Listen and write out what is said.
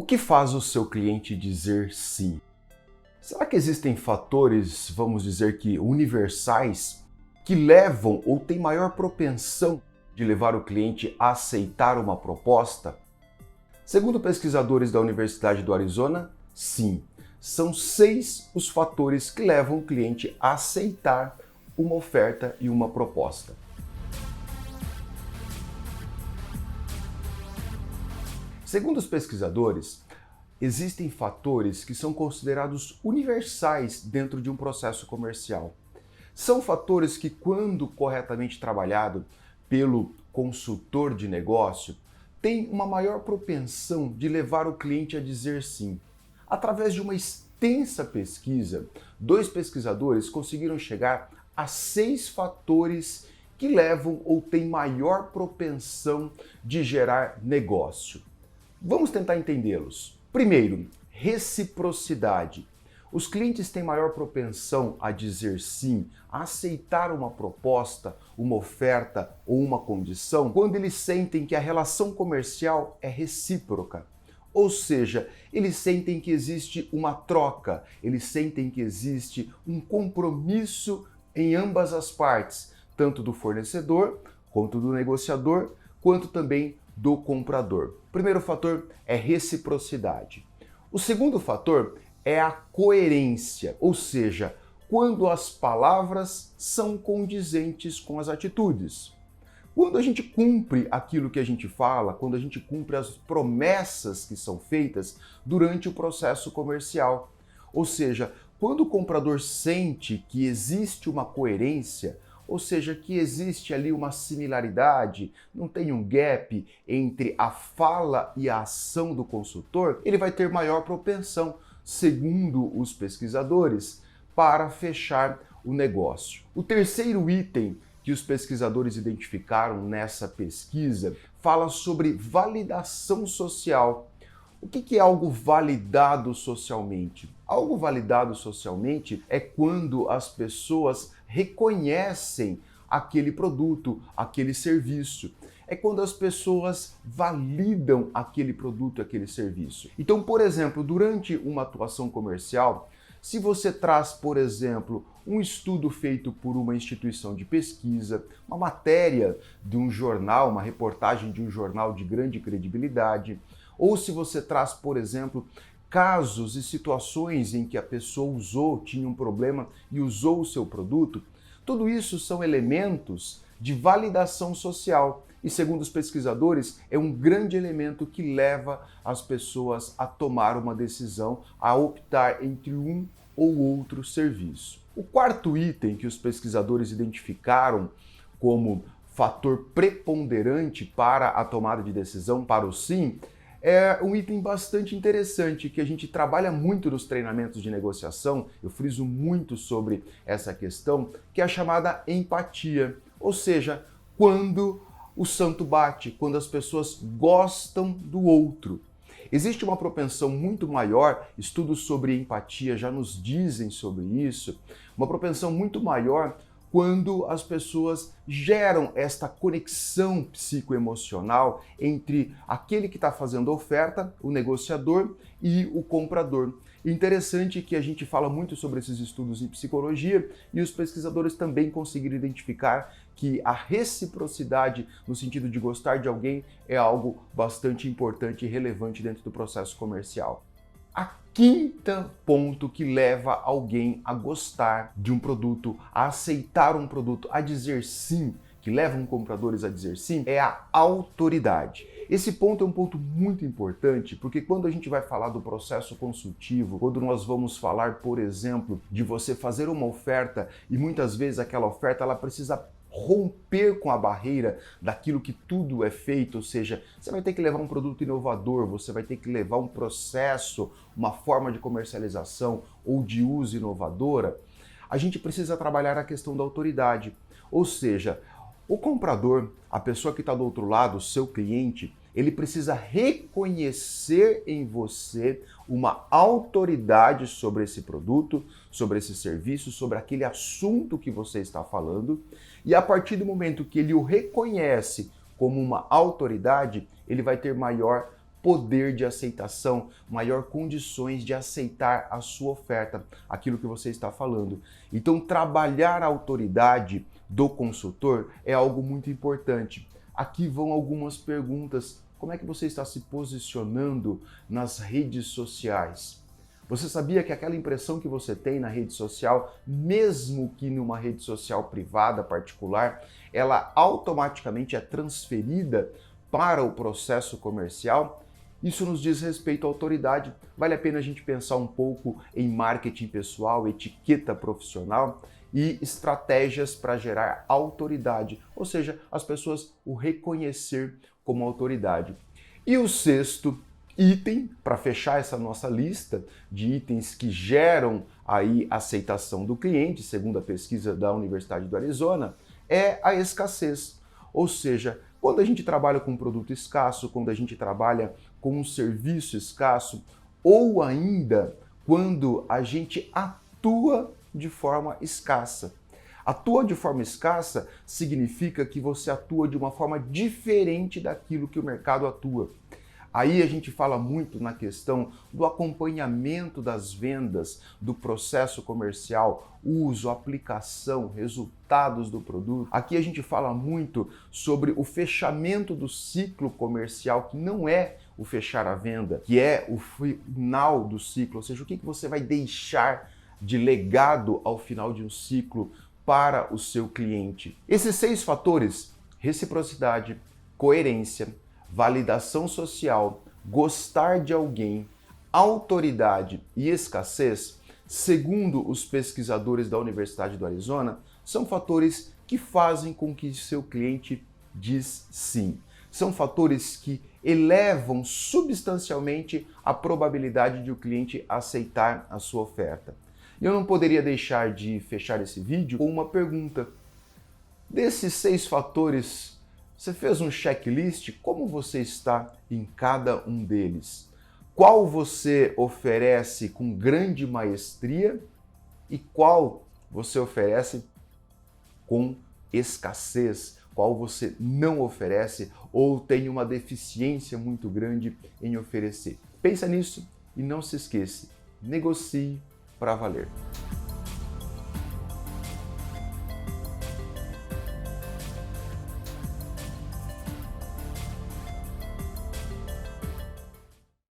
que faz o seu cliente dizer sim? Será que existem fatores, vamos dizer que universais, que levam ou têm maior propensão de levar o cliente a aceitar uma proposta? Segundo pesquisadores da Universidade do Arizona, sim, são 6 os fatores que levam o cliente a aceitar uma oferta e uma proposta. Segundo os pesquisadores, existem fatores que são considerados universais dentro de um processo comercial. São fatores que, quando corretamente trabalhado pelo consultor de negócio, têm uma maior propensão de levar o cliente a dizer sim. Através de uma extensa pesquisa, 2 pesquisadores conseguiram chegar a 6 fatores que levam ou têm maior propensão de gerar negócio. Vamos tentar entendê-los. Primeiro, reciprocidade. Os clientes têm maior propensão a dizer sim, a aceitar uma proposta, uma oferta ou uma condição quando eles sentem que a relação comercial é recíproca. Ou seja, eles sentem que existe uma troca, eles sentem que existe um compromisso em ambas as partes, tanto do fornecedor, quanto do negociador, quanto também do comprador. O primeiro fator é reciprocidade. O segundo fator é a coerência, ou seja, quando as palavras são condizentes com as atitudes. Quando a gente cumpre aquilo que a gente fala, quando a gente cumpre as promessas que são feitas durante o processo comercial. Ou seja, quando o comprador sente que existe uma coerência, ou seja, que existe ali uma similaridade, não tem um gap entre a fala e a ação do consultor, ele vai ter maior propensão, segundo os pesquisadores, para fechar o negócio. O terceiro item que os pesquisadores identificaram nessa pesquisa fala sobre validação social. O que é algo validado socialmente? Algo validado socialmente é quando as pessoas reconhecem aquele produto, aquele serviço. É quando as pessoas validam aquele produto, aquele serviço. Então, por exemplo, durante uma atuação comercial, se você traz, por exemplo, um estudo feito por uma instituição de pesquisa, uma matéria de um jornal, uma reportagem de um jornal de grande credibilidade, ou se você traz, por exemplo, casos e situações em que a pessoa tinha um problema e usou o seu produto, tudo isso são elementos de validação social. E segundo os pesquisadores, é um grande elemento que leva as pessoas a tomar uma decisão, a optar entre um ou outro serviço. O quarto item que os pesquisadores identificaram como fator preponderante para a tomada de decisão, para o sim, é um item bastante interessante que a gente trabalha muito nos treinamentos de negociação, eu friso muito sobre essa questão, que é a chamada empatia, ou seja, quando o santo bate, quando as pessoas gostam do outro. Existe uma propensão muito maior, estudos sobre empatia já nos dizem sobre isso, uma propensão muito maior quando as pessoas geram esta conexão psicoemocional entre aquele que está fazendo a oferta, o negociador, e o comprador. Interessante que a gente fala muito sobre esses estudos em psicologia e os pesquisadores também conseguiram identificar que a reciprocidade no sentido de gostar de alguém é algo bastante importante e relevante dentro do processo comercial. A quinta ponto que leva alguém a gostar de um produto, a aceitar um produto, a dizer sim, que levam compradores a dizer sim, é a autoridade. Esse ponto é um ponto muito importante, porque quando a gente vai falar do processo consultivo, quando nós vamos falar, por exemplo, de você fazer uma oferta e muitas vezes aquela oferta ela precisa romper com a barreira daquilo que tudo é feito, ou seja, você vai ter que levar um produto inovador, você vai ter que levar um processo, uma forma de comercialização ou de uso inovadora, a gente precisa trabalhar a questão da autoridade. Ou seja, o comprador, a pessoa que está do outro lado, o seu cliente, ele precisa reconhecer em você uma autoridade sobre esse produto, sobre esse serviço, sobre aquele assunto que você está falando, e a partir do momento que ele o reconhece como uma autoridade, ele vai ter maior poder de aceitação, maior condições de aceitar a sua oferta, aquilo que você está falando. Então, trabalhar a autoridade do consultor é algo muito importante. Aqui vão algumas perguntas. Como é que você está se posicionando nas redes sociais? Você sabia que aquela impressão que você tem na rede social, mesmo que numa rede social privada, particular, ela automaticamente é transferida para o processo comercial? Isso nos diz respeito à autoridade. Vale a pena a gente pensar um pouco em marketing pessoal, etiqueta profissional e estratégias para gerar autoridade, ou seja, as pessoas o reconhecer como autoridade. E o sexto item, para fechar essa nossa lista de itens que geram aí aceitação do cliente, segundo a pesquisa da Universidade do Arizona, é a escassez. Ou seja, quando a gente trabalha com um produto escasso, quando a gente trabalha com um serviço escasso, ou ainda quando a gente atua de forma escassa. Atua de forma escassa significa que você atua de uma forma diferente daquilo que o mercado atua. Aí a gente fala muito na questão do acompanhamento das vendas, do processo comercial, uso, aplicação, resultados do produto. Aqui a gente fala muito sobre o fechamento do ciclo comercial, que não é o fechar a venda, que é o final do ciclo, ou seja, o que você vai deixar de legado ao final de um ciclo para o seu cliente. Esses 6 fatores, reciprocidade, coerência, validação social, gostar de alguém, autoridade e escassez, segundo os pesquisadores da Universidade do Arizona, são fatores que fazem com que seu cliente diz sim. São fatores que elevam substancialmente a probabilidade de o cliente aceitar a sua oferta. E eu não poderia deixar de fechar esse vídeo com uma pergunta. Desses 6 fatores, você fez um checklist? Como você está em cada um deles? Qual você oferece com grande maestria e qual você oferece com escassez? Qual você não oferece ou tem uma deficiência muito grande em oferecer? Pensa nisso e não se esqueça, negocie para valer.